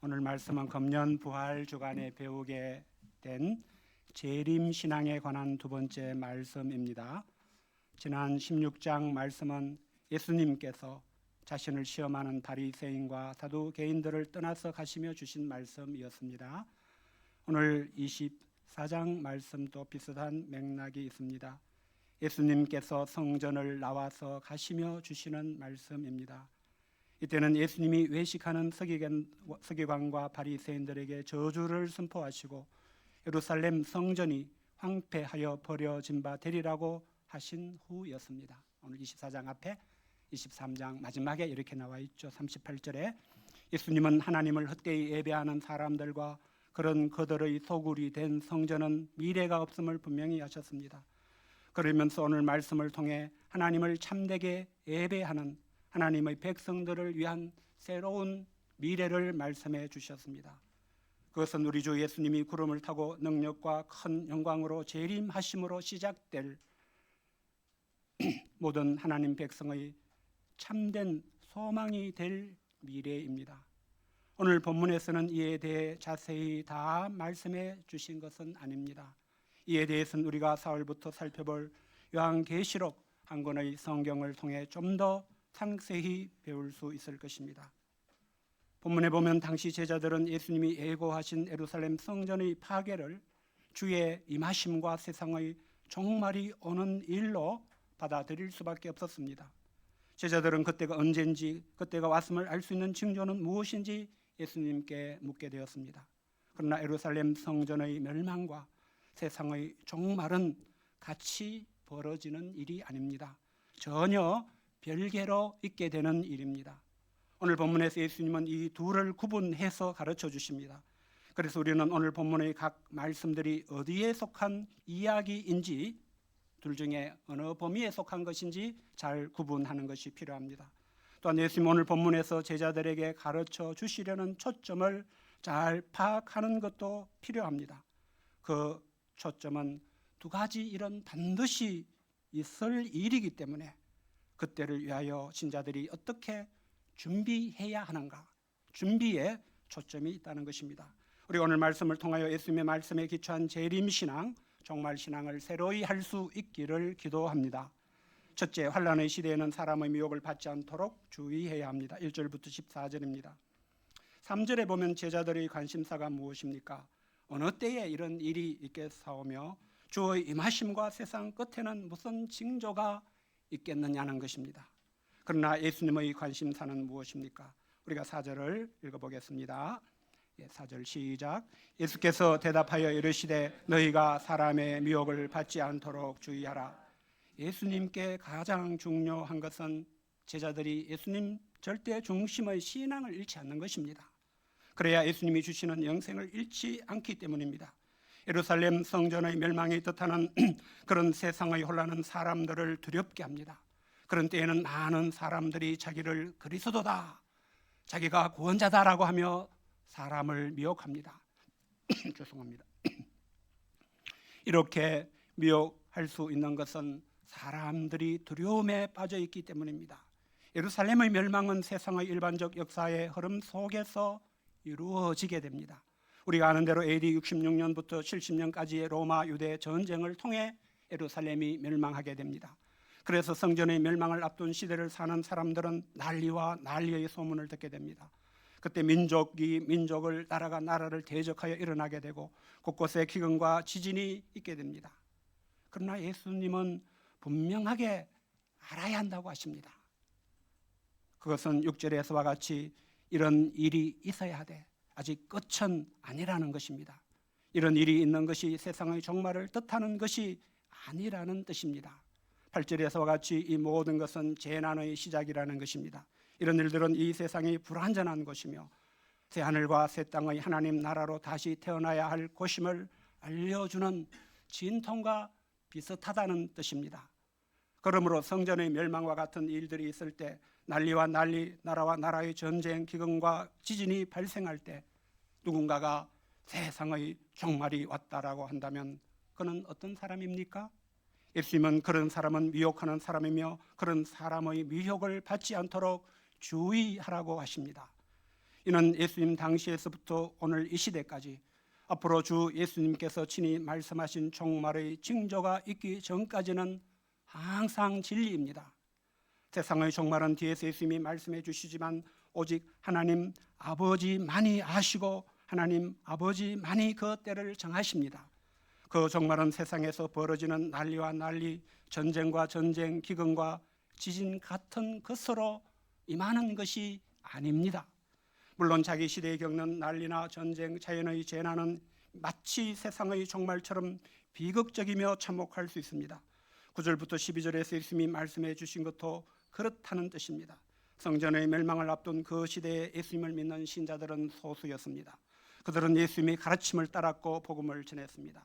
오늘 말씀은 금년 부활 주간에 배우게 된 재림 신앙에 관한 두 번째 말씀입니다. 지난 16장 말씀은 예수님께서 자신을 시험하는 바리새인과 사두개인들을 떠나서 가시며 주신 말씀이었습니다. 오늘 24장 말씀도 비슷한 맥락이 있습니다. 예수님께서 성전을 나와서 가시며 주시는 말씀입니다. 이때는 예수님이 외식하는 서기관과 바리새인들에게 저주를 선포하시고 예루살렘 성전이 황폐하여 버려진 바 되리라고 하신 후였습니다. 오늘 24장 앞에 23장 마지막에 이렇게 나와 있죠. 38절에 예수님은 하나님을 헛되이 예배하는 사람들과 그런 그들의 소굴이 된 성전은 미래가 없음을 분명히 하셨습니다. 그러면서 오늘 말씀을 통해 하나님을 참되게 예배하는 하나님의 백성들을 위한 새로운 미래를 말씀해 주셨습니다. 그것은 우리 주 예수님이 구름을 타고 능력과 큰 영광으로 재림하심으로 시작될 모든 하나님 백성의 참된 소망이 될 미래입니다. 오늘 본문에서는 이에 대해 자세히 다 말씀해 주신 것은 아닙니다. 이에 대해서는 우리가 4월부터 살펴볼 요한계시록 한 권의 성경을 통해 좀 더 상세히 배울 수 있을 것입니다. 본문에 보면 당시 제자들은 예수님이 예고하신 예루살렘 성전의 파괴를 주의 임하심과 세상의 종말이 오는 일로 받아들일 수밖에 없었습니다. 제자들은 그때가 언젠지, 그때가 왔음을 알 수 있는 징조는 무엇인지 예수님께 묻게 되었습니다. 그러나 예루살렘 성전의 멸망과 세상의 종말은 같이 벌어지는 일이 아닙니다. 전혀 별개로 있게 되는 일입니다. 오늘 본문에서 예수님은 이 둘을 구분해서 가르쳐 주십니다. 그래서 우리는 오늘 본문의 각 말씀들이 어디에 속한 이야기인지, 둘 중에 어느 범위에 속한 것인지 잘 구분하는 것이 필요합니다. 또한 예수님 오늘 본문에서 제자들에게 가르쳐 주시려는 초점을 잘 파악하는 것도 필요합니다. 그 초점은 두 가지 일은 반드시 있을 일이기 때문에 그때를 위하여 신자들이 어떻게 준비해야 하는가, 준비에 초점이 있다는 것입니다. 우리 오늘 말씀을 통하여 예수님의 말씀에 기초한 재림신앙, 종말신앙을 새로이 할 수 있기를 기도합니다. 첫째, 환난의 시대에는 사람의 미혹을 받지 않도록 주의해야 합니다. 1절부터 14절입니다. 3절에 보면 제자들의 관심사가 무엇입니까? 어느 때에 이런 일이 있겠사오며 주의 임하심과 세상 끝에는 무슨 징조가 있겠느냐는 것입니다. 그러나 예수님의 관심사는 무엇입니까? 우리가 4절을 읽어보겠습니다. 4절 시작. 예수께서 대답하여 이르시되 너희가 사람의 미혹을 받지 않도록 주의하라. 예수님께 가장 중요한 것은 제자들이 예수님 절대 중심의 신앙을 잃지 않는 것입니다. 그래야 예수님이 주시는 영생을 잃지 않기 때문입니다. 예루살렘 성전의 멸망이 뜻하는 그런 세상의 혼란은 사람들을 두렵게 합니다. 그런 때에는 많은 사람들이 자기를 그리스도다, 자기가 구원자다라고 하며 사람을 미혹합니다. 죄송합니다. 이렇게 미혹할 수 있는 것은 사람들이 두려움에 빠져 있기 때문입니다. 예루살렘의 멸망은 세상의 일반적 역사의 흐름 속에서 이루어지게 됩니다. 우리가 아는 대로 AD 66년부터 70년까지의 로마 유대 전쟁을 통해 예루살렘이 멸망하게 됩니다. 그래서 성전의 멸망을 앞둔 시대를 사는 사람들은 난리와 난리의 소문을 듣게 됩니다. 그때 민족이 민족을, 나라가 나라를 대적하여 일어나게 되고 곳곳에 기근과 지진이 있게 됩니다. 그러나 예수님은 분명하게 알아야 한다고 하십니다. 그것은 6절에서와 같이 이런 일이 있어야 돼, 아직 끝은 아니라는 것입니다. 이런 일이 있는 것이 세상의 종말을 뜻하는 것이 아니라는 뜻입니다. 8절에서와 같이 이 모든 것은 재난의 시작이라는 것입니다. 이런 일들은 이 세상이 불완전한 것이며 새하늘과 새 땅의 하나님 나라로 다시 태어나야 할 것임을 알려주는 진통과 비슷하다는 뜻입니다. 그러므로 성전의 멸망과 같은 일들이 있을 때, 난리와 난리, 나라와 나라의 전쟁, 기근과 지진이 발생할 때 누군가가 세상의 종말이 왔다라고 한다면 그는 어떤 사람입니까? 예수님은 그런 사람은 미혹하는 사람이며 그런 사람의 미혹을 받지 않도록 주의하라고 하십니다. 이는 예수님 당시에서부터 오늘 이 시대까지 앞으로 주 예수님께서 친히 말씀하신 종말의 징조가 있기 전까지는 항상 진리입니다. 세상의 종말은 뒤에서 예수님이 말씀해 주시지만 오직 하나님 아버지만이 아시고 하나님 아버지만이 그 때를 정하십니다. 그 종말은 세상에서 벌어지는 난리와 난리, 전쟁과 전쟁, 기근과 지진 같은 것으로 임하는 것이 아닙니다. 물론 자기 시대에 겪는 난리나 전쟁, 자연의 재난은 마치 세상의 종말처럼 비극적이며 참혹할 수 있습니다. 9절부터 12절에서 예수님이 말씀해 주신 것도 그렇다는 뜻입니다. 성전의 멸망을 앞둔 그 시대에 예수님을 믿는 신자들은 소수였습니다. 그들은 예수님의 가르침을 따랐고 복음을 전했습니다.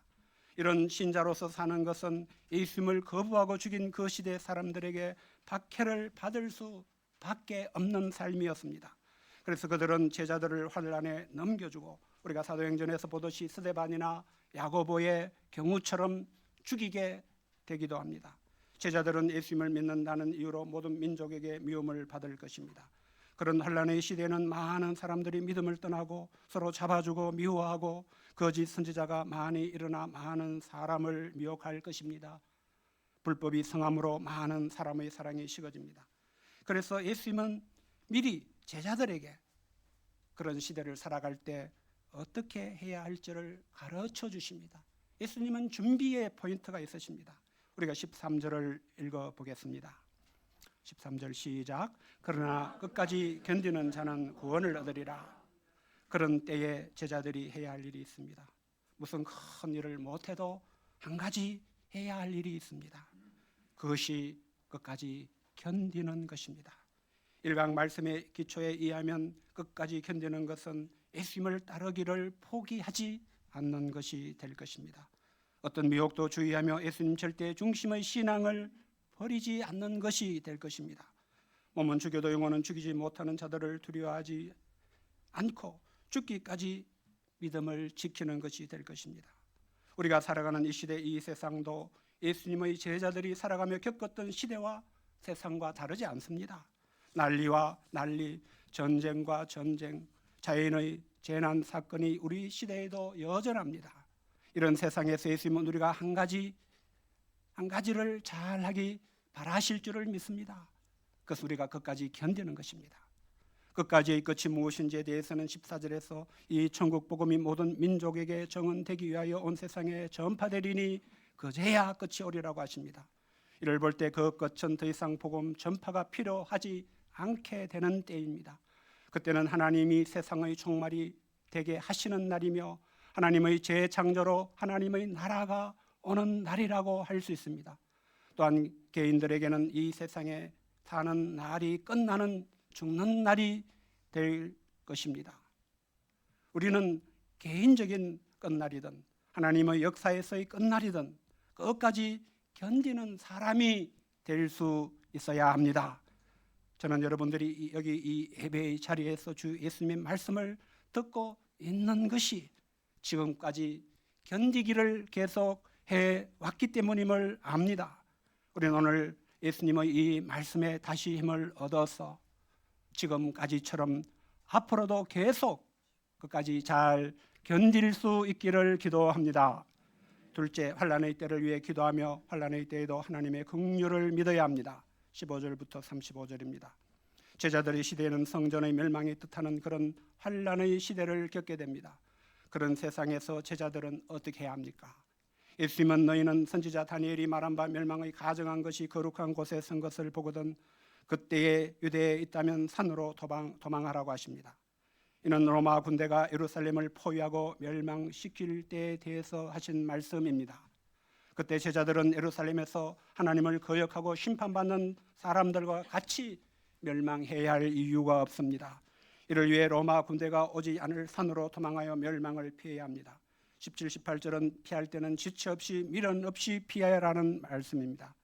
이런 신자로서 사는 것은 예수님을 거부하고 죽인 그 시대 사람들에게 박해를 받을 수밖에 없는 삶이었습니다. 그래서 그들은 제자들을 환란에 넘겨주고 우리가 사도행전에서 보듯이 스데반이나 야고보의 경우처럼 죽이게 되기도 합니다. 제자들은 예수님을 믿는다는 이유로 모든 민족에게 미움을 받을 것입니다. 그런 환란의 시대에는 많은 사람들이 믿음을 떠나고 서로 잡아주고 미워하고 거짓 선지자가 많이 일어나 많은 사람을 미혹할 것입니다. 불법이 성함으로 많은 사람의 사랑이 식어집니다. 그래서 예수님은 미리 제자들에게 그런 시대를 살아갈 때 어떻게 해야 할지를 가르쳐 주십니다. 예수님은 준비의 포인트가 있으십니다. 우리가 13절을 읽어보겠습니다. 13절 시작. 그러나 끝까지 견디는 자는 구원을 얻으리라. 그런 때에 제자들이 해야 할 일이 있습니다. 무슨 큰 일을 못해도 한 가지 해야 할 일이 있습니다. 그것이 끝까지 견디는 것입니다. 일강 말씀의 기초에 의하면 끝까지 견디는 것은 예수님을 따르기를 포기하지 않는 것이 될 것입니다. 어떤 미혹도 주의하며 예수님 절대 중심의 신앙을 버리지 않는 것이 될 것입니다. 몸은 죽여도 영혼은 죽이지 못하는 자들을 두려워하지 않고 죽기까지 믿음을 지키는 것이 될 것입니다. 우리가 살아가는 이 시대, 이 세상도 예수님의 제자들이 살아가며 겪었던 시대와 세상과 다르지 않습니다. 난리와 난리, 전쟁과 전쟁, 자연의 재난 사건이 우리 시대에도 여전합니다. 이런 세상에서 예수님은 우리가 한 가지를 잘하기 바라실 줄을 믿습니다. 그것은 우리가 끝까지 견디는 것입니다. 끝까지의 끝이 무엇인지에 대해서는 14절에서 이 천국 복음이 모든 민족에게 정언되기 위하여 온 세상에 전파되리니 그제야 끝이 오리라고 하십니다. 이를 볼 때 그 끝은 더 이상 복음 전파가 필요하지 않게 되는 때입니다. 그때는 하나님이 세상의 종말이 되게 하시는 날이며 하나님의 재창조로 하나님의 나라가 오는 날이라고 할 수 있습니다. 또한 개인들에게는 이 세상에 사는 날이 끝나는 죽는 날이 될 것입니다. 우리는 개인적인 끝날이든 하나님의 역사에서의 끝날이든 끝까지 견디는 사람이 될 수 있어야 합니다. 저는 여러분들이 여기 이 예배의 자리에서 주 예수님의 말씀을 듣고 있는 것이 지금까지 견디기를 계속 해왔기 때문임을 압니다. 우리는 오늘 예수님의 이 말씀에 다시 힘을 얻어서 지금까지처럼 앞으로도 계속 끝까지 잘 견딜 수 있기를 기도합니다. 둘째, 환난의 때를 위해 기도하며 환난의 때에도 하나님의 긍휼을 믿어야 합니다. 15절부터 35절입니다. 제자들의 시대에는 성전의 멸망이 뜻하는 그런 환난의 시대를 겪게 됩니다. 그런 세상에서 제자들은 어떻게 해야 합니까? 예수님은 너희는 선지자 다니엘이 말한 바 멸망의 가정한 것이 거룩한 곳에 선 것을 보거든 그때에 유대에 있다면 산으로 도망하라고 하십니다. 이는 로마 군대가 예루살렘을 포위하고 멸망시킬 때에 대해서 하신 말씀입니다. 그때 제자들은 예루살렘에서 하나님을 거역하고 심판받는 사람들과 같이 멸망해야 할 이유가 없습니다. 이를 위해 로마 군대가 오지 않을 산으로 도망하여 멸망을 피해야 합니다. 17, 18절은 피할 때는 지체 없이 미련 없이 피하라는 말씀입니다.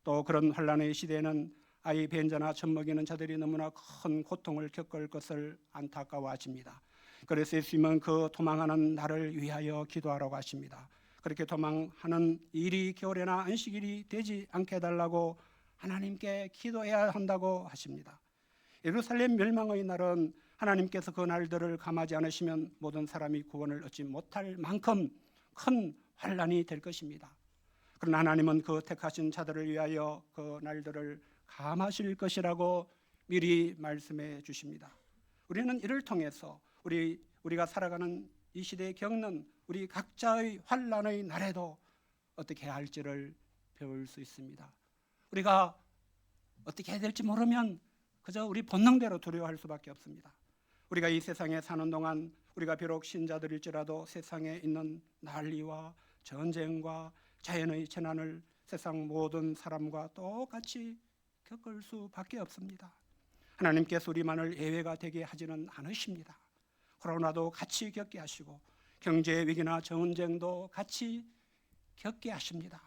또 그런 환난의 시대에는 아이 벤자나 젖 먹이는 자들이 너무나 큰 고통을 겪을 것을 안타까워하십니다. 그래서 예수님은 그 도망하는 나를 위하여 기도하라고 하십니다. 그렇게 도망하는 일이 겨울에나 안식일이 되지 않게 해달라고 하나님께 기도해야 한다고 하십니다. 예루살렘 멸망의 날은 하나님께서 그 날들을 감하지 않으시면 모든 사람이 구원을 얻지 못할 만큼 큰 환난이 될 것입니다. 그러나 하나님은 그 택하신 자들을 위하여 그 날들을 감하실 것이라고 미리 말씀해 주십니다. 우리는 이를 통해서 우리가 살아가는 이 시대에 겪는 우리 각자의 환난의 날에도 어떻게 해야 할지를 배울 수 있습니다. 우리가 어떻게 해야 될지 모르면 그저 우리 본능대로 두려워할 수밖에 없습니다. 우리가 이 세상에 사는 동안 우리가 비록 신자들일지라도 세상에 있는 난리와 전쟁과 자연의 재난을 세상 모든 사람과 똑같이 겪을 수밖에 없습니다. 하나님께서 우리만을 예외가 되게 하지는 않으십니다. 코로나도 같이 겪게 하시고 경제 위기나 전쟁도 같이 겪게 하십니다.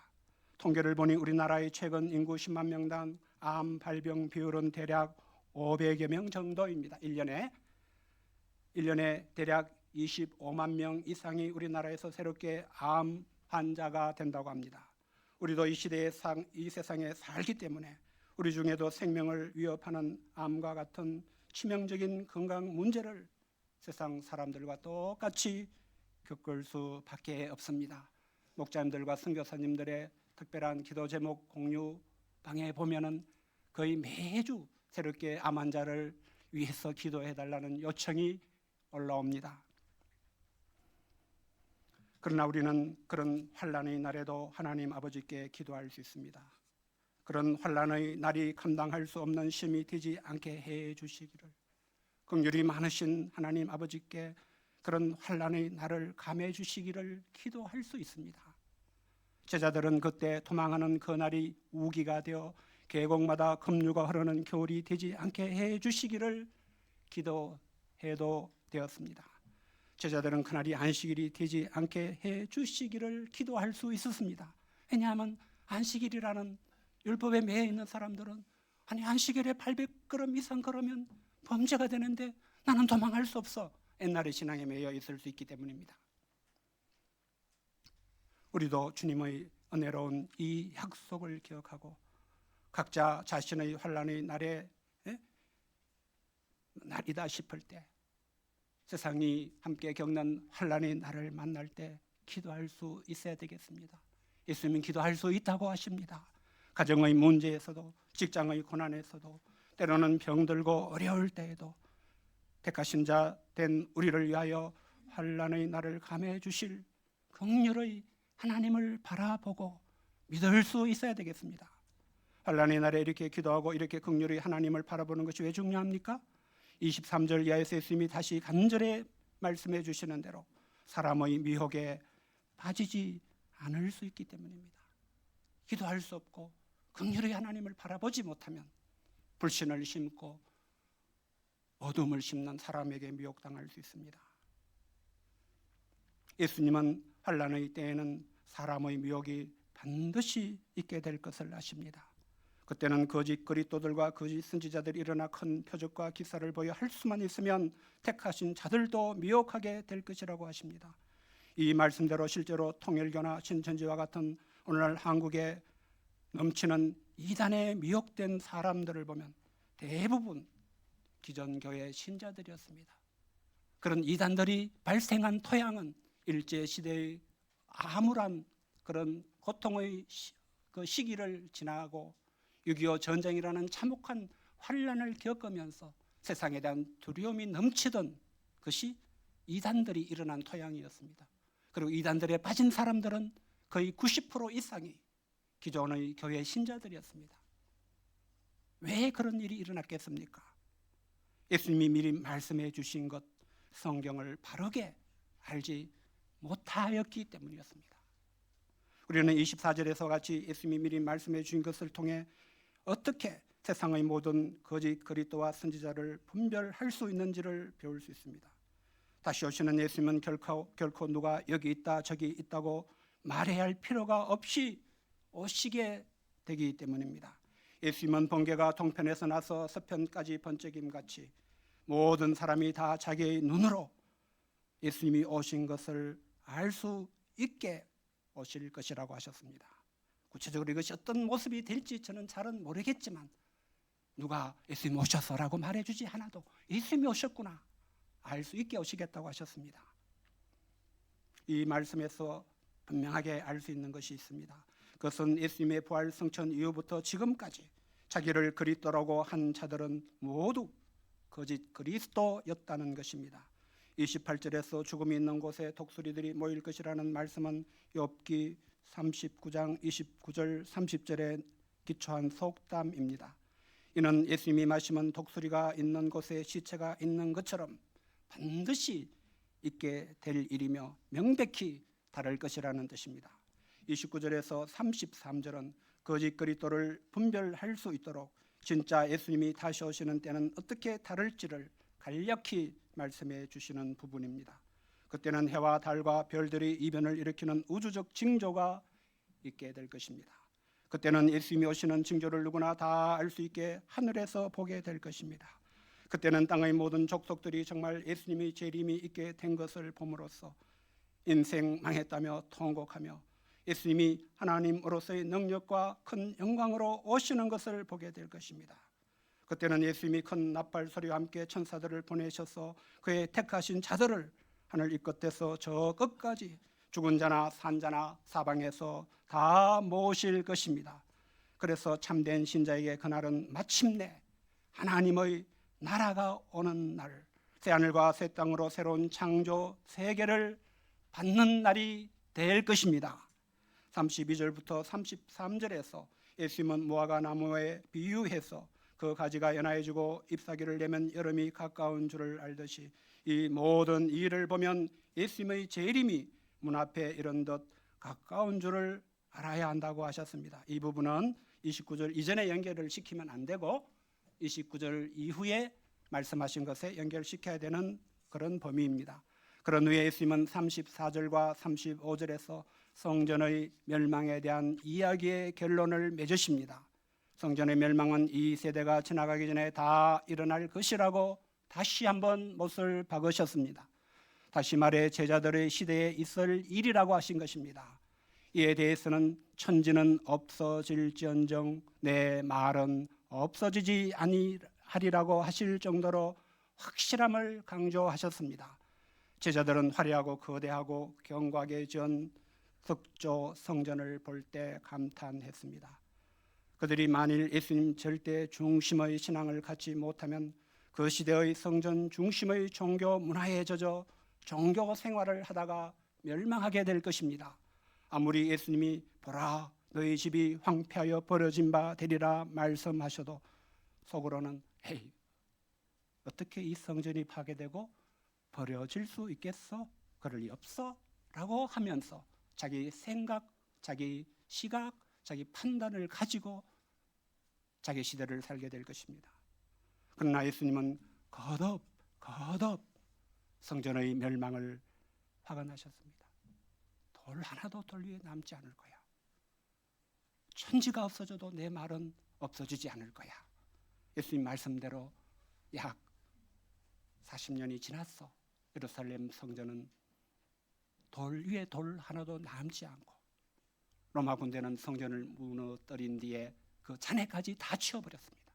통계를 보니 우리나라의 최근 인구 10만 명당 암 발병 비율은 대략 500여 명 정도입니다. 1년에 대략 25만 명 이상이 우리나라에서 새롭게 암 환자가 된다고 합니다. 우리도 이 세상에 살기 때문에 우리 중에도 생명을 위협하는 암과 같은 치명적인 건강 문제를 세상 사람들과 똑같이 겪을 수밖에 없습니다. 목자님들과 선교사님들의 특별한 기도 제목 공유방에 보면은 거의 매주 새롭게 암 환자를 위해서 기도해달라는 요청이 올라옵니다. 그러나 우리는 그런 환난의 날에도 하나님 아버지께 기도할 수 있습니다. 그런 환난의 날이 감당할 수 없는 심히 되지 않게 해 주시기를, 긍휼이 많으신 하나님 아버지께 그런 환난의 날을 감해 주시기를 기도할 수 있습니다. 제자들은 그때 도망하는 그 날이 우기가 되어 계곡마다 급류가 흐르는 겨울이 되지 않게 해 주시기를 기도해도 되었습니다. 제자들은 그날이 안식일이 되지 않게 해 주시기를 기도할 수 있었습니다. 왜냐하면 안식일이라는 율법에 매여 있는 사람들은 아니 안식일에 800걸음 이상 걸으면 범죄가 되는데 나는 도망할 수 없어. 옛날의 신앙에 매여 있을 수 있기 때문입니다. 우리도 주님의 은혜로운 이 약속을 기억하고 각자 자신의 환난의 날이다 싶을 때, 세상이 함께 겪는 환난의 날을 만날 때 기도할 수 있어야 되겠습니다. 예수님은 기도할 수 있다고 하십니다. 가정의 문제에서도, 직장의 고난에서도, 때로는 병들고 어려울 때에도 택하신 자 된 우리를 위하여 환난의 날을 감해 주실 긍휼의 하나님을 바라보고 믿을 수 있어야 되겠습니다. 환난의 날에 이렇게 기도하고 이렇게 긍휼의 하나님을 바라보는 것이 왜 중요합니까? 23절 이하에서 예수님이 다시 간절히 말씀해 주시는 대로 사람의 미혹에 빠지지 않을 수 있기 때문입니다. 기도할 수 없고 긍휼의 하나님을 바라보지 못하면 불신을 심고 어둠을 심는 사람에게 미혹당할 수 있습니다. 예수님은 환난의 때에는 사람의 미혹이 반드시 있게 될 것을 아십니다. 그때는 거짓 그리스도들과 거짓 선지자들이 일어나 큰 표적과 기사를 보여 할 수만 있으면 택하신 자들도 미혹하게 될 것이라고 하십니다. 이 말씀대로 실제로 통일교나 신천지와 같은 오늘날 한국에 넘치는 이단에 미혹된 사람들을 보면 대부분 기존교회 신자들이었습니다. 그런 이단들이 발생한 토양은 일제시대의 암울한 그런 고통의 그 시기를 지나고 6.25 전쟁이라는 참혹한 환난을 겪으면서 세상에 대한 두려움이 넘치던 것이 이단들이 일어난 토양이었습니다. 그리고 이단들에 빠진 사람들은 거의 90% 이상이 기존의 교회 신자들이었습니다. 왜 그런 일이 일어났겠습니까? 예수님이 미리 말씀해 주신 것, 성경을 바르게 알지 못하였기 때문이었습니다. 우리는 24절에서 같이 예수님이 미리 말씀해 주신 것을 통해 어떻게 세상의 모든 거짓 그리스도와 선지자를 분별할 수 있는지를 배울 수 있습니다. 다시 오시는 예수님은 결코 누가 여기 있다 저기 있다고 말해야 할 필요가 없이 오시게 되기 때문입니다. 예수님은 번개가 동편에서 나서 서편까지 번쩍임같이 모든 사람이 다 자기의 눈으로 예수님이 오신 것을 알 수 있게 오실 것이라고 하셨습니다. 구체적으로 이것이 어떤 모습이 될지 저는 잘은 모르겠지만 누가 예수님 오셨어라고 말해주지 않아도 예수님이 오셨구나 알 수 있게 오시겠다고 하셨습니다. 이 말씀에서 분명하게 알 수 있는 것이 있습니다. 그것은 예수님의 부활 승천 이후부터 지금까지 자기를 그리스도라고 한 자들은 모두 거짓 그리스도였다는 것입니다. 28절에서 죽음이 있는 곳에 독수리들이 모일 것이라는 말씀은 욥기 39장 29절 30절에 기초한 속담입니다. 이는 예수님이 말씀은 독수리가 있는 곳에 시체가 있는 것처럼 반드시 있게 될 일이며 명백히 다를 것이라는 뜻입니다. 29절에서 33절은 거짓 그리스도를 분별할 수 있도록 진짜 예수님이 다시 오시는 때는 어떻게 다를지를 간략히 말씀해 주시는 부분입니다. 그때는 해와 달과 별들이 이변을 일으키는 우주적 징조가 있게 될 것입니다. 그때는 예수님이 오시는 징조를 누구나 다 알 수 있게 하늘에서 보게 될 것입니다. 그때는 땅의 모든 족속들이 정말 예수님이 재림이 있게 된 것을 봄으로써 인생 망했다며 통곡하며 예수님이 하나님으로서의 능력과 큰 영광으로 오시는 것을 보게 될 것입니다. 그때는 예수님이 큰 나팔 소리와 함께 천사들을 보내셔서 그의 택하신 자들을 하늘 이 끝에서 저 끝까지 죽은 자나 산 자나 사방에서 다 모실 것입니다. 그래서 참된 신자에게 그날은 마침내 하나님의 나라가 오는 날, 새하늘과 새 땅으로 새로운 창조 세계를 받는 날이 될 것입니다. 32절부터 33절에서 예수님은 무화과 나무에 비유해서 그 가지가 연하해지고 잎사귀를 내면 여름이 가까운 줄을 알듯이 이 모든 일을 보면 예수님의 재림이 문 앞에 이른 듯 가까운 줄을 알아야 한다고 하셨습니다. 이 부분은 29절 이전에 연결을 시키면 안 되고 29절 이후에 말씀하신 것에 연결시켜야 되는 그런 범위입니다. 그런 후에 예수님은 34절과 35절에서 성전의 멸망에 대한 이야기의 결론을 맺으십니다. 성전의 멸망은 이 세대가 지나가기 전에 다 일어날 것이라고 다시 한번 못을 박으셨습니다. 다시 말해 제자들의 시대에 있을 일이라고 하신 것입니다. 이에 대해서는 천지는 없어질지언정 내 말은 없어지지 아니하리라고 하실 정도로 확실함을 강조하셨습니다. 제자들은 화려하고 거대하고 경곽에 지은 석조 성전을 볼 때 감탄했습니다. 그들이 만일 예수님 절대 중심의 신앙을 갖지 못하면 그 시대의 성전 중심의 종교 문화에 젖어 종교 생활을 하다가 멸망하게 될 것입니다. 아무리 예수님이 보라 너희 집이 황폐하여 버려진 바 되리라 말씀하셔도 속으로는 에이 어떻게 이 성전이 파괴되고 버려질 수 있겠어? 그럴 리 없어? 라고 하면서 자기 생각, 자기 시각, 자기 판단을 가지고 자기 시대를 살게 될 것입니다. 그러나 예수님은 거듭 성전의 멸망을 확언하셨습니다. 돌 하나도 돌 위에 남지 않을 거야. 천지가 없어져도 내 말은 없어지지 않을 거야. 예수님 말씀대로 약 40년이 지났어. 예루살렘 성전은 돌 위에 돌 하나도 남지 않고 로마 군대는 성전을 무너뜨린 뒤에 그 잔해까지 다 치워버렸습니다.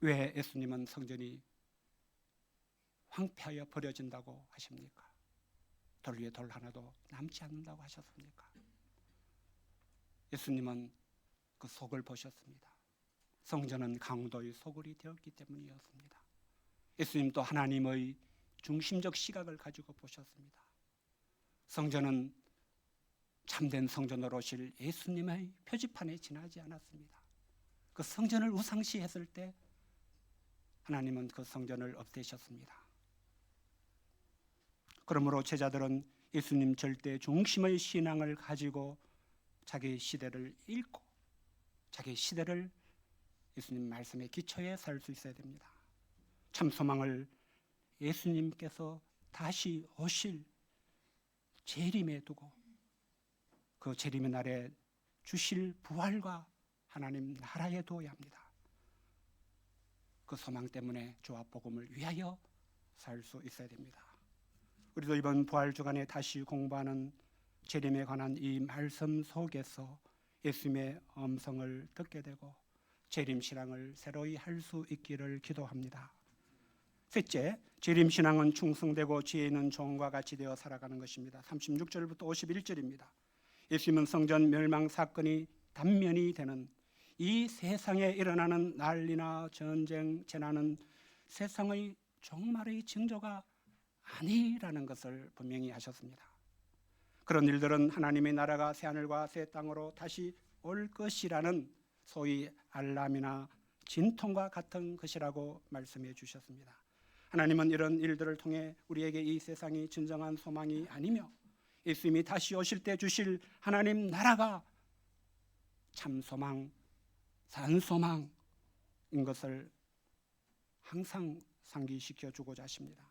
왜 예수님은 성전이 황폐하여 버려진다고 하십니까? 돌 위에 돌 하나도 남지 않는다고 하셨습니까? 예수님은 그 속을 보셨습니다. 성전은 강도의 소굴이 되었기 때문이었습니다. 예수님도 하나님의 중심적 시각을 가지고 보셨습니다. 성전은 참된 성전으로 오실 예수님의 표지판에 지나지 않았습니다. 그 성전을 우상시했을 때 하나님은 그 성전을 없애셨습니다. 그러므로 제자들은 예수님 절대 중심의 신앙을 가지고 자기 시대를 읽고 자기 시대를 예수님 말씀의 기초에 살 수 있어야 됩니다. 참 소망을 예수님께서 다시 오실 재림에 두고 그 재림의 날에 주실 부활과 하나님 나라에 두어야 합니다. 그 소망 때문에 주와 복음을 위하여 살 수 있어야 됩니다. 우리도 이번 부활 주간에 다시 공부하는 재림에 관한 이 말씀 속에서 예수님의 음성을 듣게 되고 재림신앙을 새로이 할 수 있기를 기도합니다. 셋째, 재림신앙은 충성되고 지혜 있는 종과 같이 되어 살아가는 것입니다. 36절부터 51절입니다. 예수님은 성전 멸망 사건이 단면이 되는 이 세상에 일어나는 난리나 전쟁, 재난은 세상의 종말의 징조가 아니라는 것을 분명히 하셨습니다. 그런 일들은 하나님의 나라가 새하늘과 새 땅으로 다시 올 것이라는 소위 알람이나 진통과 같은 것이라고 말씀해 주셨습니다. 하나님은 이런 일들을 통해 우리에게 이 세상이 진정한 소망이 아니며 예수님이 다시 오실 때 주실 하나님 나라가 참 소망, 산 소망인 것을 항상 상기시켜 주고자 하십니다.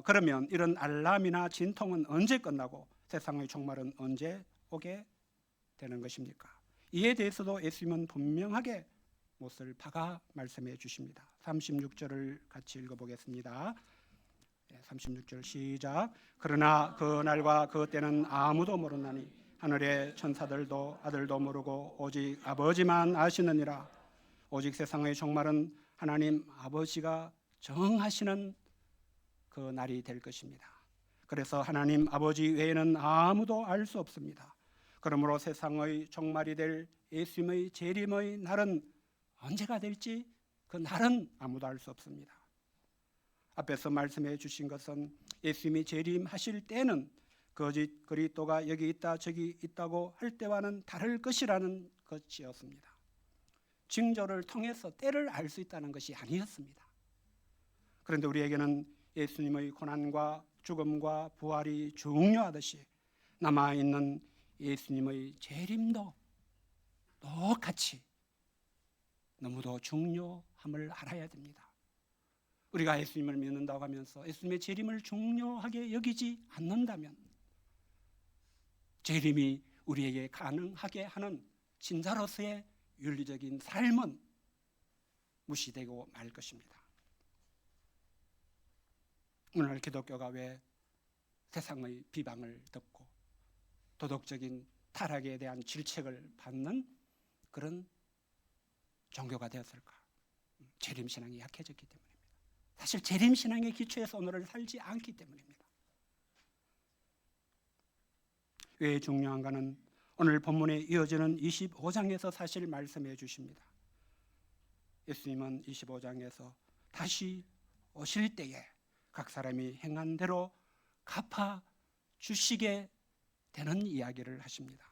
그러면 이런 알람이나 진통은 언제 끝나고 세상의 종말은 언제 오게 되는 것입니까? 이에 대해서도 예수님은 분명하게 못을 박아 말씀해 주십니다. 36절을 같이 읽어보겠습니다. 36절 시작. 그러나 그 날과 그 때는 아무도 모르나니 하늘의 천사들도 아들도 모르고 오직 아버지만 아시느니라. 오직 세상의 종말은 하나님 아버지가 정하시는 그 날이 될 것입니다. 그래서 하나님 아버지 외에는 아무도 알 수 없습니다. 그러므로 세상의 종말이 될 예수님의 재림의 날은 언제가 될지 그 날은 아무도 알 수 없습니다. 앞에서 말씀해 주신 것은 예수님이 재림하실 때는 거짓 그리스도가 여기 있다 저기 있다고 할 때와는 다를 것이라는 것이었습니다. 징조를 통해서 때를 알 수 있다는 것이 아니었습니다. 그런데 우리에게는 예수님의 고난과 죽음과 부활이 중요하듯이 남아있는 예수님의 재림도 똑같이 너무도 중요함을 알아야 됩니다. 우리가 예수님을 믿는다고 하면서 예수님의 재림을 중요하게 여기지 않는다면 재림이 우리에게 가능하게 하는 신자로서의 윤리적인 삶은 무시되고 말 것입니다. 오늘 기독교가 왜 세상의 비방을 듣고 도덕적인 타락에 대한 질책을 받는 그런 종교가 되었을까? 재림신앙이 약해졌기 때문입니다. 사실 재림신앙의 기초에서 오늘을 살지 않기 때문입니다. 왜 중요한가는 오늘 본문에 이어지는 25장에서 사실 말씀해 주십니다. 예수님은 25장에서 다시 오실 때에 각 사람이 행한 대로 갚아 주시게 되는 이야기를 하십니다.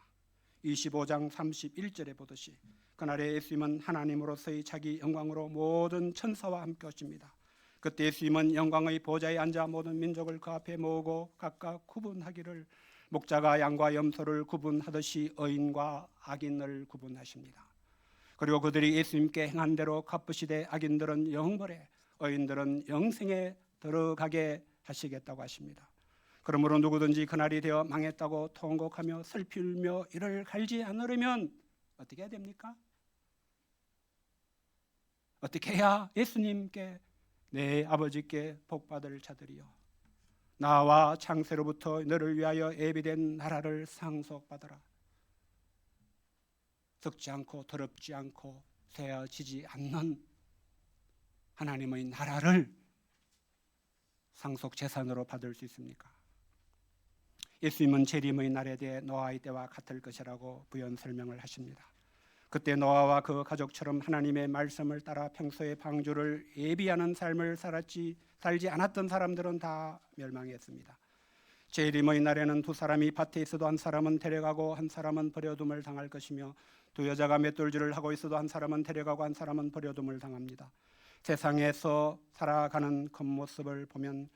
25장 31절에 보듯이 그날에 예수님은 하나님으로서의 자기 영광으로 모든 천사와 함께 오십니다. 그때 예수님은 영광의 보좌에 앉아 모든 민족을 그 앞에 모으고 각각 구분하기를 목자가 양과 염소를 구분하듯이 의인과 악인을 구분하십니다. 그리고 그들이 예수님께 행한 대로 갚으시되 악인들은 영벌에 의인들은 영생에 들어가게 하시겠다고 하십니다. 그러므로 누구든지 그날이 되어 망했다고 통곡하며 슬피 울며 이를 갈지 않으려면 어떻게 해야 됩니까? 어떻게 해야 예수님께 내 아버지께 복받을 자들이여 나와 창세로부터 너를 위하여 예비된 나라를 상속받아라. 썩지 않고 더럽지 않고 새어지지 않는 하나님의 나라를 상속 재산으로 받을 수 있습니까? 예수님은 재림의 날에 대해 노아의 때와 같을 것이라고 부연 설명을 하십니다. 그때 노아와 그 가족처럼 하나님의 말씀을 따라 평소에 방주를 예비하는 삶을 살지 않았던 사람들은 다 멸망했습니다. 재림의 날에는 두 사람이 밭에 있어도 한 사람은 데려가고 한 사람은 버려둠을 당할 것이며 두 여자가 맷돌질을 하고 있어도 한 사람은 데려가고 한 사람은 버려둠을 당합니다. 세상에서 살아가는 겉모습을 보면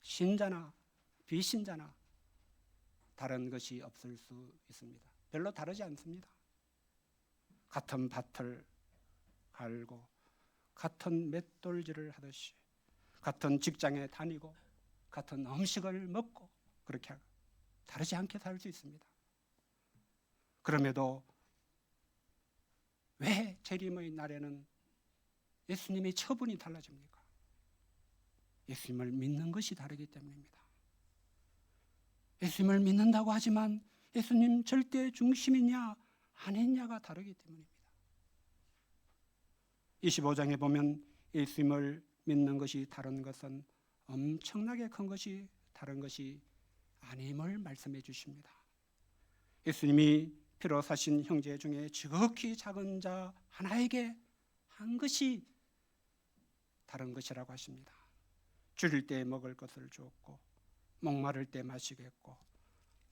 신자나 비신자나 다른 것이 없을 수 있습니다. 별로 다르지 않습니다. 같은 밭을 갈고 같은 맷돌질을 하듯이 같은 직장에 다니고 같은 음식을 먹고 그렇게 다르지 않게 살 수 있습니다. 그럼에도 왜 재림의 날에는 예수님의 처분이 달라집니까? 예수님을 믿는 것이 다르기 때문입니다. 예수님을 믿는다고 하지만 예수님 절대 중심이냐 아니냐가 다르기 때문입니다. 25장에 보면 예수님을 믿는 것이 다른 것은 엄청나게 큰 것이 다른 것이 아님을 말씀해 주십니다. 예수님이 피로 사신 형제 중에 지극히 작은 자 하나에게 한 것이 다른 것이라고 하십니다. 줄일 때 먹을 것을 주었고 목마를 때 마시게 했고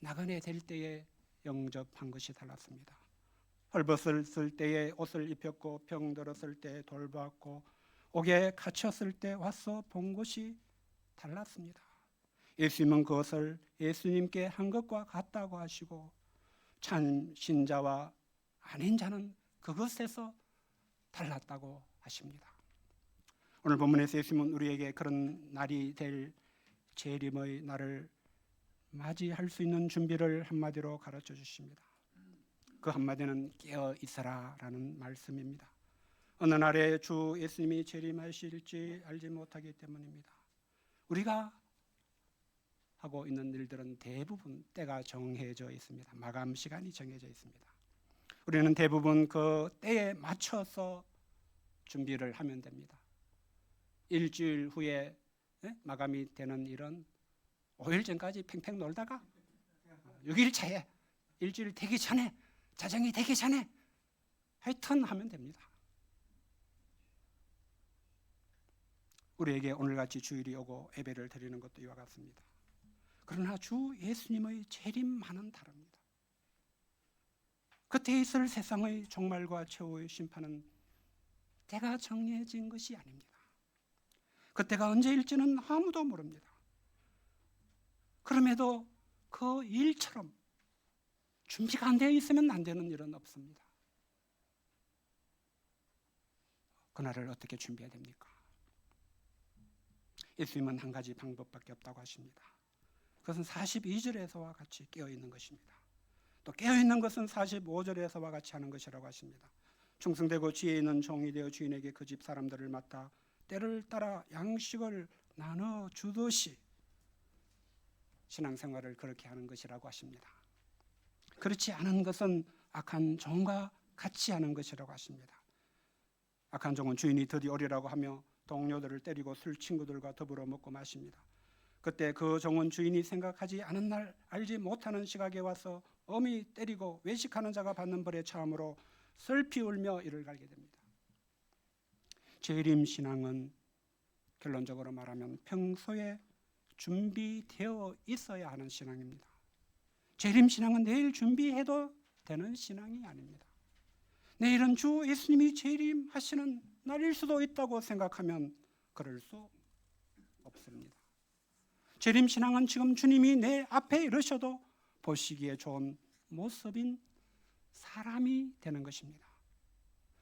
나그네 될 때에 영접한 것이 달랐습니다. 헐벗을 때에 옷을 입혔고 병들었을 때 돌보았고 옥에 갇혔을 때 와서 본 것이 달랐습니다. 예수님은 그것을 예수님께 한 것과 같다고 하시고 참 신자와 아닌 자는 그것에서 달랐다고 하십니다. 오늘 본문에서 예수님은 우리에게 그런 날이 될 재림의 날을 맞이할 수 있는 준비를 한마디로 가르쳐 주십니다. 그 한마디는 깨어 있어라라는 말씀입니다. 어느 날에 주 예수님이 재림하실지 알지 못하기 때문입니다. 우리가 하고 있는 일들은 대부분 때가 정해져 있습니다. 마감 시간이 정해져 있습니다. 우리는 대부분 그 때에 맞춰서 준비를 하면 됩니다. 일주일 후에 마감이 되는 일은 5일 전까지 팽팽 놀다가 6일 차에 일주일 되기 전에 자정이 되기 전에 하여튼 하면 됩니다. 우리에게 오늘같이 주일이 오고 예배를 드리는 것도 이와 같습니다. 그러나 주 예수님의 재림만은 다릅니다. 그때 있을 세상의 종말과 최후의 심판은 때가 정해진 것이 아닙니다. 그때가 언제일지는 아무도 모릅니다. 그럼에도 그 일처럼 준비가 안 되어 있으면 안 되는 일은 없습니다. 그날을 어떻게 준비해야 됩니까? 예수님은 한 가지 방법밖에 없다고 하십니다. 그것은 42절에서와 같이 깨어있는 것입니다. 또 깨어있는 것은 45절에서와 같이 하는 것이라고 하십니다. 충성되고 지혜 있는 종이 되어 주인에게 그 집 사람들을 맡아 때를 따라 양식을 나눠 주듯이 신앙생활을 그렇게 하는 것이라고 하십니다. 그렇지 않은 것은 악한 종과 같이 하는 것이라고 하십니다. 악한 종은 주인이 더디 오리라고 하며 동료들을 때리고 술 친구들과 더불어 먹고 마십니다. 그때 그 종은 주인이 생각하지 않은 날 알지 못하는 시각에 와서 엄히 때리고 외식하는 자가 받는 벌의 차함으로 슬피 울며 이를 갈게 됩니다. 재림 신앙은 결론적으로 말하면 평소에 준비되어 있어야 하는 신앙입니다. 재림 신앙은 내일 준비해도 되는 신앙이 아닙니다. 내일은 주 예수님이 재림하시는 날일 수도 있다고 생각하면 그럴 수 없습니다. 재림 신앙은 지금 주님이 내 앞에 이르셔도 보시기에 좋은 모습인 사람이 되는 것입니다.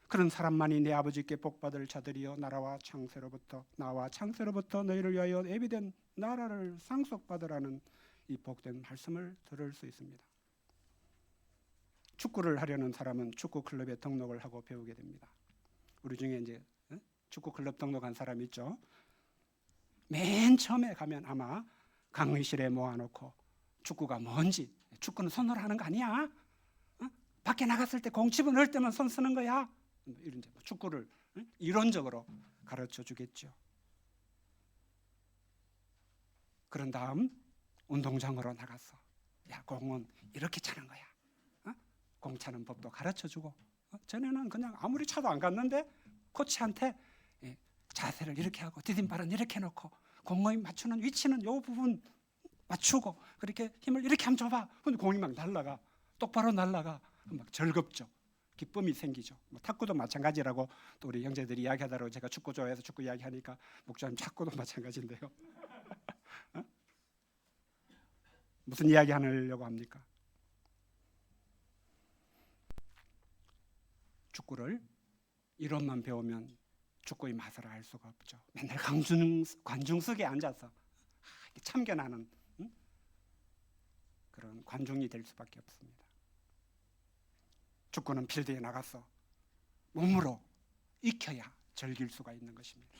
그런 사람만이 내 아버지께 복받을 자들이여 나와 창세로부터 너희를 위하여 예비된 나라를 상속받으라는 이 복된 말씀을 들을 수 있습니다. 축구를 하려는 사람은 축구 클럽에 등록을 하고 배우게 됩니다. 우리 중에 이제 축구 클럽 등록한 사람 있죠? 맨 처음에 가면 아마 강의실에 모아놓고 축구가 뭔지, 축구는 손으로 하는 거 아니야? 밖에 나갔을 때 공 집어넣을 때만 손 쓰는 거야. 이런 축구를 이론적으로 가르쳐 주겠죠. 그런 다음 운동장으로 나가서 야, 공은 이렇게 차는 거야. 공 차는 법도 가르쳐 주고 전에는 그냥 아무리 차도 안 갔는데 코치한테 자세를 이렇게 하고 디딤발은 이렇게 놓고 공을 맞추는 위치는 요 부분 맞추고 그렇게 힘을 이렇게 한번 줘봐. 근데 공이 막 날아가. 똑바로 날아가. 막 즐겁죠. 기쁨이 생기죠. 탁구도 마찬가지라고 또 우리 형제들이 이야기하더라고. 제가 축구 좋아해서 축구 이야기하니까 목사님 탁구도 마찬가지인데요. 무슨 이야기 하려고 합니까? 축구를 이론만 배우면 축구의 맛을 알 수가 없죠. 맨날 관중석에 앉아서 참견하는 그런 관중이 될 수밖에 없습니다. 축구는 필드에 나가서 몸으로 익혀야 즐길 수가 있는 것입니다.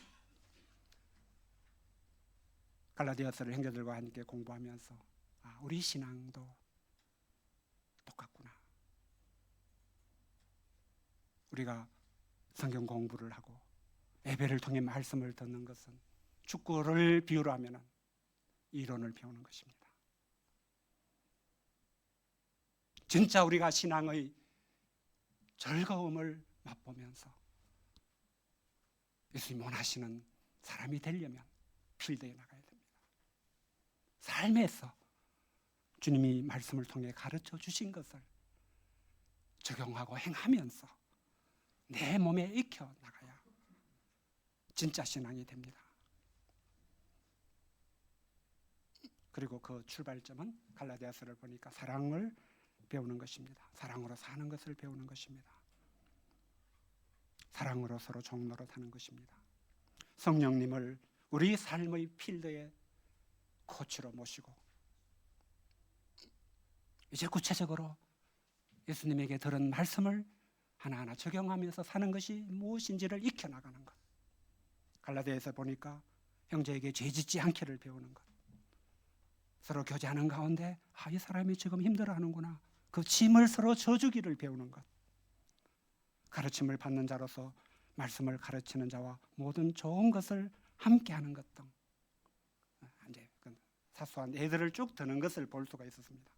갈라디아서를 형제들과 함께 공부하면서 우리 신앙도 똑같구나. 우리가 성경 공부를 하고 예배를 통해 말씀을 듣는 것은 축구를 비유로 하면 이론을 배우는 것입니다. 진짜 우리가 신앙의 즐거움을 맛보면서 예수님 원하시는 사람이 되려면 필드에 나가야 됩니다. 삶에서 주님이 말씀을 통해 가르쳐 주신 것을 적용하고 행하면서 내 몸에 익혀 나가야 진짜 신앙이 됩니다. 그리고 그 출발점은 갈라디아서를 보니까 사랑을 배우는 것입니다. 사랑으로 사는 것을 배우는 것입니다. 사랑으로 서로 종노릇하는 것입니다. 성령님을 우리 삶의 필드에 코치로 모시고 이제 구체적으로 예수님에게 들은 말씀을 하나하나 적용하면서 사는 것이 무엇인지를 익혀나가는 것. 갈라디아에서 보니까 형제에게 죄짓지 않기를 배우는 것. 서로 교제하는 가운데 이 사람이 지금 힘들어하는구나. 그 짐을 서로 져주기를 배우는 것. 가르침을 받는 자로서 말씀을 가르치는 자와 모든 좋은 것을 함께하는 것 등 이제 사소한 예들을 쭉 드는 것을 볼 수가 있었습니다.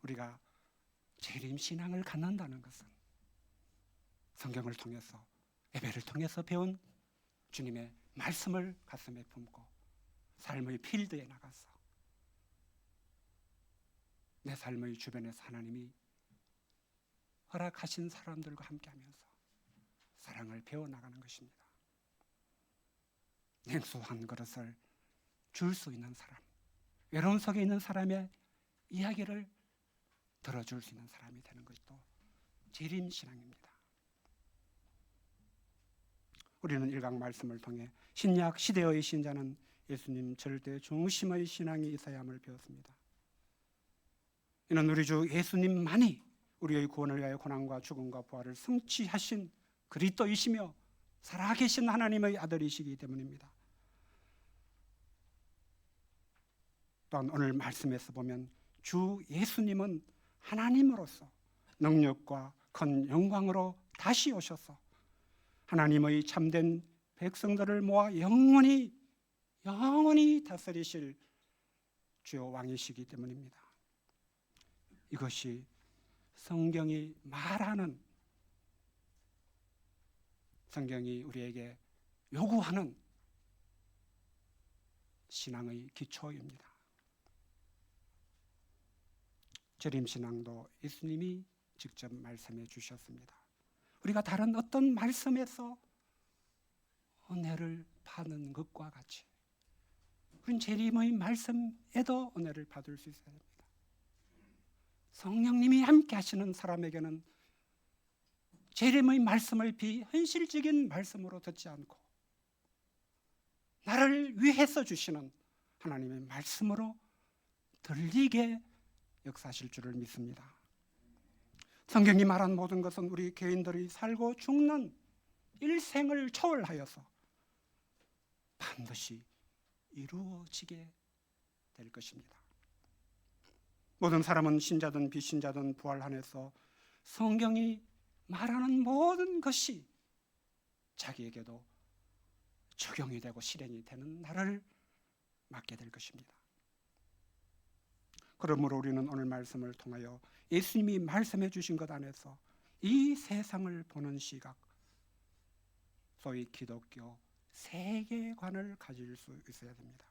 우리가 재림 신앙을 갖는다는 것은 성경을 통해서 예배를 통해서 배운 주님의 말씀을 가슴에 품고 삶의 필드에 나가서 내 삶의 주변에서 하나님이 허락하신 사람들과 함께하면서 사랑을 배워나가는 것입니다. 냉수 한 그릇을 줄 수 있는 사람, 외로움 속에 있는 사람의 이야기를 들어줄 수 있는 사람이 되는 것도 재림신앙입니다. 우리는 일강 말씀을 통해 신약 시대의 신자는 예수님 절대 중심의 신앙이 있어야 함을 배웠습니다. 이는 우리 주 예수님만이 우리의 구원을 위하여 고난과 죽음과 부활을 성취하신 그리스도이시며 살아계신 하나님의 아들이시기 때문입니다. 또한 오늘 말씀에서 보면 주 예수님은 하나님으로서 능력과 큰 영광으로 다시 오셔서 하나님의 참된 백성들을 모아 영원히 다스리실 주요 왕이시기 때문입니다. 이것이 성경이 말하는, 성경이 우리에게 요구하는 신앙의 기초입니다. 재림신앙도 예수님이 직접 말씀해 주셨습니다. 우리가 다른 어떤 말씀에서 은혜를 받는 것과 같이 우린 재림의 말씀에도 은혜를 받을 수 있어야 됩니다. 성령님이 함께 하시는 사람에게는 재림의 말씀을 비현실적인 말씀으로 듣지 않고 나를 위해서 주시는 하나님의 말씀으로 들리게 역사하실 줄을 믿습니다. 성경이 말한 모든 것은 우리 개인들이 살고 죽는 일생을 초월하여서 반드시 이루어지게 될 것입니다. 모든 사람은 신자든 비신자든 부활 안에서 성경이 말하는 모든 것이 자기에게도 적용이 되고 실행이 되는 날을 맞게 될 것입니다. 그러므로 우리는 오늘 말씀을 통하여 예수님이 말씀해 주신 것 안에서 이 세상을 보는 시각, 소위 기독교 세계관을 가질 수 있어야 됩니다.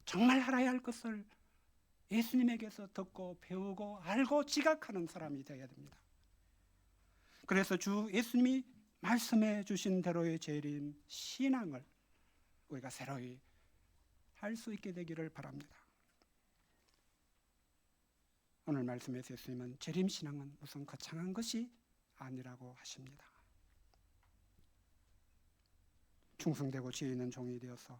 정말 알아야 할 것을 예수님에게서 듣고 배우고 알고 지각하는 사람이 되어야 됩니다. 그래서 주 예수님이 말씀해 주신 대로의 재림 신앙을 우리가 새로이 할 수 있게 되기를 바랍니다. 오늘 말씀에서 예수님은 재림 신앙은 무슨 거창한 것이 아니라고 하십니다. 충성되고 지혜 있는 종이 되어서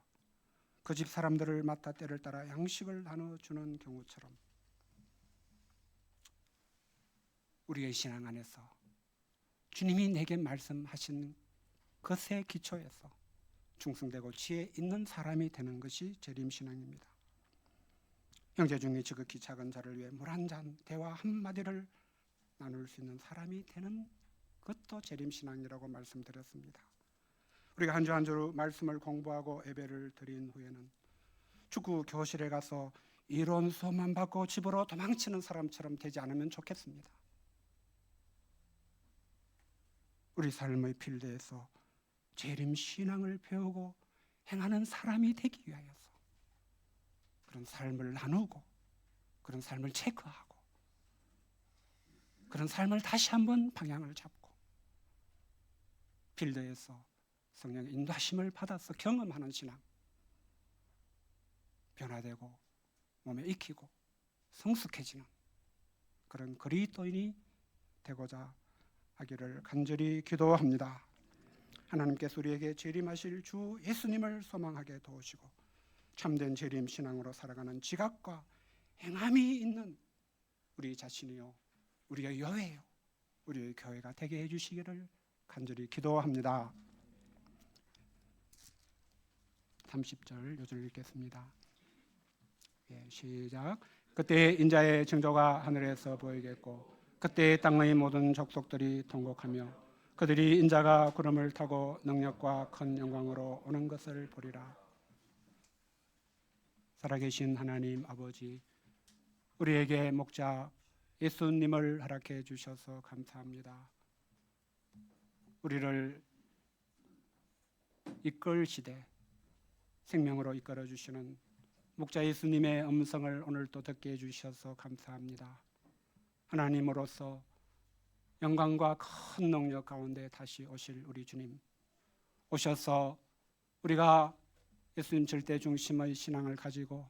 그 집 사람들을 맡아 때를 따라 양식을 나눠주는 경우처럼 우리의 신앙 안에서 주님이 내게 말씀하신 것의 기초에서 충성되고 지혜 있는 사람이 되는 것이 재림신앙입니다. 형제 중에 지극히 작은 자를 위해 물 한 잔, 대화 한마디를 나눌 수 있는 사람이 되는 그것도 재림신앙이라고 말씀드렸습니다. 우리가 한 주 한 주 말씀을 공부하고 예배를 드린 후에는 축구 교실에 가서 이론 수업만 받고 집으로 도망치는 사람처럼 되지 않으면 좋겠습니다. 우리 삶의 필드에서 재림신앙을 배우고 행하는 사람이 되기 위하여서 그런 삶을 나누고 그런 삶을 체크하고 그런 삶을 다시 한번 방향을 잡고 필드에서 성령의 인도하심을 받아서 경험하는 신앙, 변화되고 몸에 익히고 성숙해지는 그런 그리스도인이 되고자 하기를 간절히 기도합니다. 하나님께서 우리에게 재림하실 주 예수님을 소망하게 도우시고 참된 재림 신앙으로 살아가는 지각과 행함이 있는 우리 자신이요, 우리의 여회요, 우리의 교회가 되게 해주시기를 간절히 기도합니다. 30절 요절 읽겠습니다. 시작. 그때 인자의 징조가 하늘에서 보이겠고 그때 땅의 모든 족속들이 통곡하며 그들이 인자가 구름을 타고 능력과 큰 영광으로 오는 것을 보리라. 살아계신 하나님 아버지, 우리에게 목자 예수님을 허락해 주셔서 감사합니다. 우리를 이끌시되 생명으로 이끌어 주시는 목자 예수님의 음성을 오늘도 듣게 해주셔서 감사합니다. 하나님으로서 영광과 큰 능력 가운데 다시 오실 우리 주님, 오셔서 우리가 예수님 절대 중심의 신앙을 가지고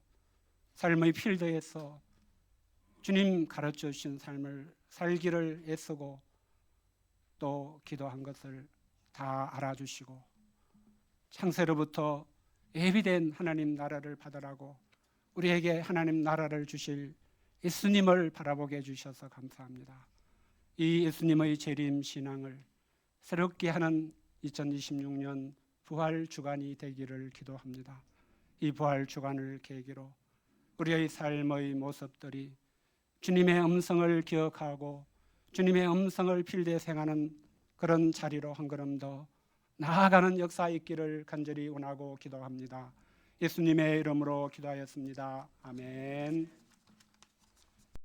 삶의 필드에서 주님 가르쳐 주신 삶을 살기를 애쓰고 또 기도한 것을 다 알아주시고 창세로부터 예비된 하나님 나라를 받으라고 우리에게 하나님 나라를 주실 예수님을 바라보게 해주셔서 감사합니다. 이 예수님의 재림 신앙을 새롭게 하는 2026년 부활 주간이 되기를 기도합니다. 이 부활 주간을 계기로 우리의 삶의 모습들이 주님의 음성을 기억하고 주님의 음성을 필드에 행하는 그런 자리로 한 걸음 더 나아가는 역사 있기를 간절히 원하고 기도합니다. 예수님의 이름으로 기도하였습니다. 아멘.